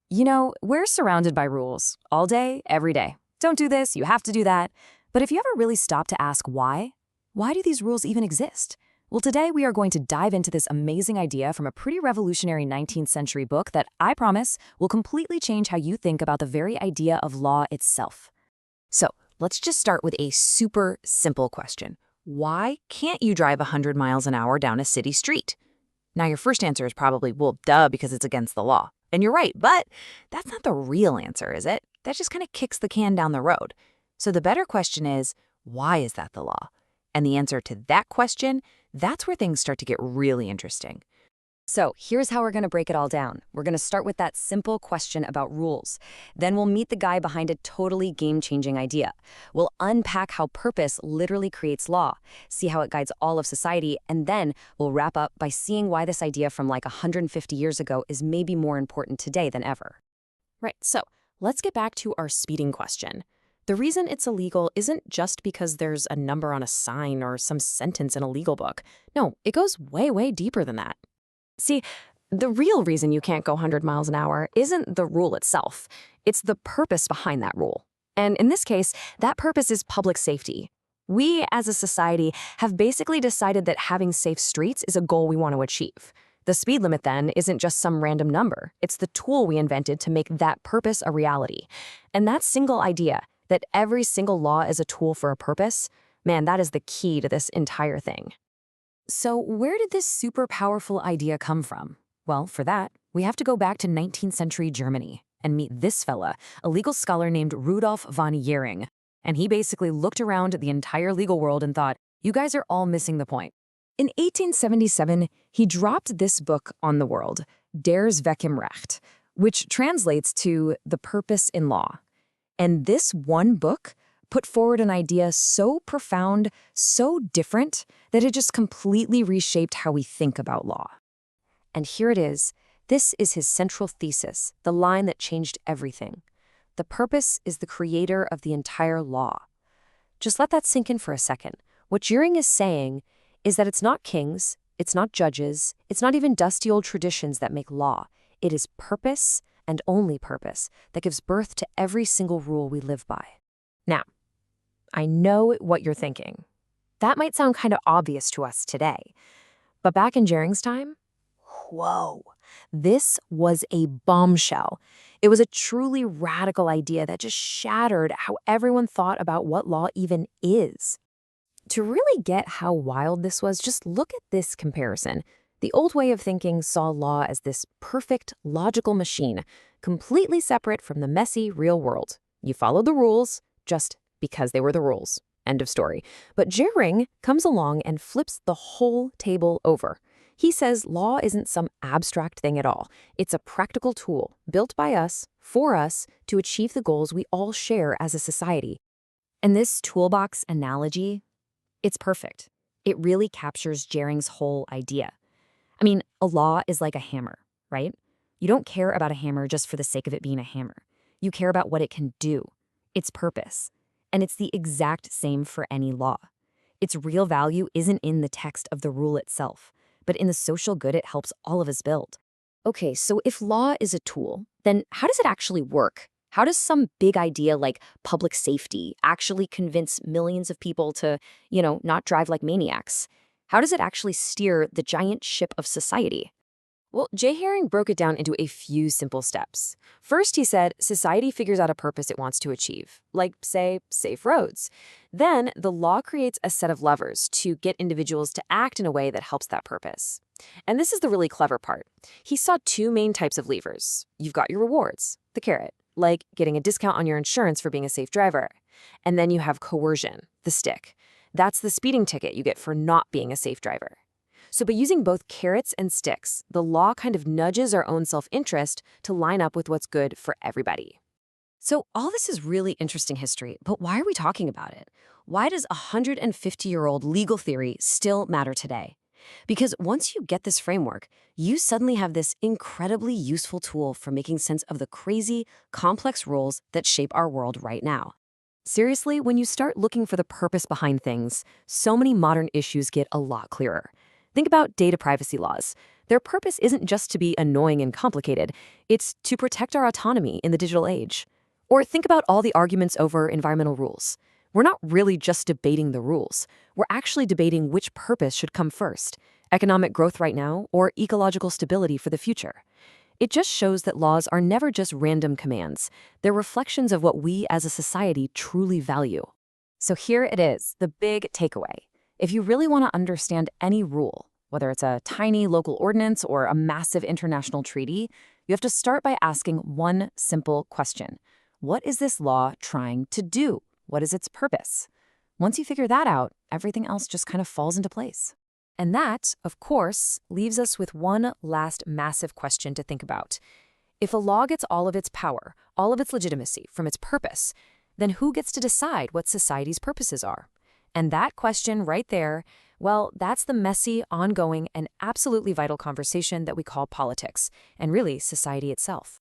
You know, we're surrounded by rules all day, every day. Don't do this, you have to do that. But if you ever really stop to ask why? Why do these rules even exist? Well, today we are going to dive into this amazing idea from a pretty revolutionary 19th century book that I promise will completely change how you think about the very idea of law itself. So, let's just start with a super simple question. Why can't you drive 100 miles an hour down a city street? Now, your first answer is probably, well, duh, because it's against the law. And you're right, but that's not the real answer, is it? That just kind of kicks the can down the road. So the better question is, why is that the law? And the answer to that question, that's where things start to get really interesting. So here's how we're going to break it all down. We're going to start with that simple question about rules. Then we'll meet the guy behind a totally game-changing idea. We'll unpack how purpose literally creates law, see how it guides all of society, and then we'll wrap up by seeing why this idea from like 150 years ago is maybe more important today than ever. Right, so let's get back to our speeding question. The reason it's illegal isn't just because there's a number on a sign or some sentence in a legal book. No, it goes way, way deeper than that. See, the real reason you can't go 100 miles an hour isn't the rule itself. It's the purpose behind that rule. And in this case, that purpose is public safety. We, as a society, have basically decided that having safe streets is a goal we want to achieve. The speed limit, then, isn't just some random number. It's the tool we invented to make that purpose a reality. And that single idea, that every single law is a tool for a purpose, man, that is the key to this entire thing. So where did this super powerful idea come from? Well, for that, we have to go back to 19th century Germany and meet this fella, a legal scholar named Rudolf von Jhering. And he basically looked around the entire legal world and thought, you guys are all missing the point. In 1877, he dropped this book on the world, Der Zweck im Recht, which translates to The Purpose in Law. And this one book put forward an idea so profound, so different, that it just completely reshaped how we think about law. And here it is. This is his central thesis, the line that changed everything. The purpose is the creator of the entire law. Just let that sink in for a second. What Jhering is saying is that it's not kings, it's not judges, it's not even dusty old traditions that make law. It is purpose, and only purpose, that gives birth to every single rule we live by. Now, I know what you're thinking. That might sound kind of obvious to us today. But back in Jhering's time, whoa, this was a bombshell. It was a truly radical idea that just shattered how everyone thought about what law even is. To really get how wild this was, just look at this comparison. The old way of thinking saw law as this perfect, logical machine, completely separate from the messy, real world. You followed the rules, just because they were the rules. End of story. But Jhering comes along and flips the whole table over. He says law isn't some abstract thing at all. It's a practical tool built by us, for us, to achieve the goals we all share as a society. And this toolbox analogy, it's perfect. It really captures Jhering's whole idea. I mean, a law is like a hammer, right? You don't care about a hammer just for the sake of it being a hammer. You care about what it can do, its purpose. And it's the exact same for any law. Its real value isn't in the text of the rule itself, but in the social good it helps all of us build. Okay, so if law is a tool, then how does it actually work? How does some big idea like public safety actually convince millions of people to, not drive like maniacs? How does it actually steer the giant ship of society? Well, Jhering broke it down into a few simple steps. First, he said society figures out a purpose it wants to achieve, like, say, safe roads. Then, the law creates a set of levers to get individuals to act in a way that helps that purpose. And this is the really clever part. He saw two main types of levers. You've got your rewards, the carrot, like getting a discount on your insurance for being a safe driver. And then you have coercion, the stick. That's the speeding ticket you get for not being a safe driver. So by using both carrots and sticks, the law kind of nudges our own self-interest to line up with what's good for everybody. So all this is really interesting history, but why are we talking about it? Why does 150-year-old legal theory still matter today? Because once you get this framework, you suddenly have this incredibly useful tool for making sense of the crazy, complex rules that shape our world right now. Seriously, when you start looking for the purpose behind things, so many modern issues get a lot clearer. Think about data privacy laws. Their purpose isn't just to be annoying and complicated, it's to protect our autonomy in the digital age. Or think about all the arguments over environmental rules. We're not really just debating the rules. We're actually debating which purpose should come first, economic growth right now or ecological stability for the future. It just shows that laws are never just random commands. They're reflections of what we as a society truly value. So here it is, the big takeaway. If you really want to understand any rule, whether it's a tiny local ordinance or a massive international treaty, you have to start by asking one simple question. What is this law trying to do? What is its purpose? Once you figure that out, everything else just kind of falls into place. And that, of course, leaves us with one last massive question to think about. If a law gets all of its power, all of its legitimacy from its purpose, then who gets to decide what society's purposes are? And that question right there, well, that's the messy, ongoing, and absolutely vital conversation that we call politics, and really society itself.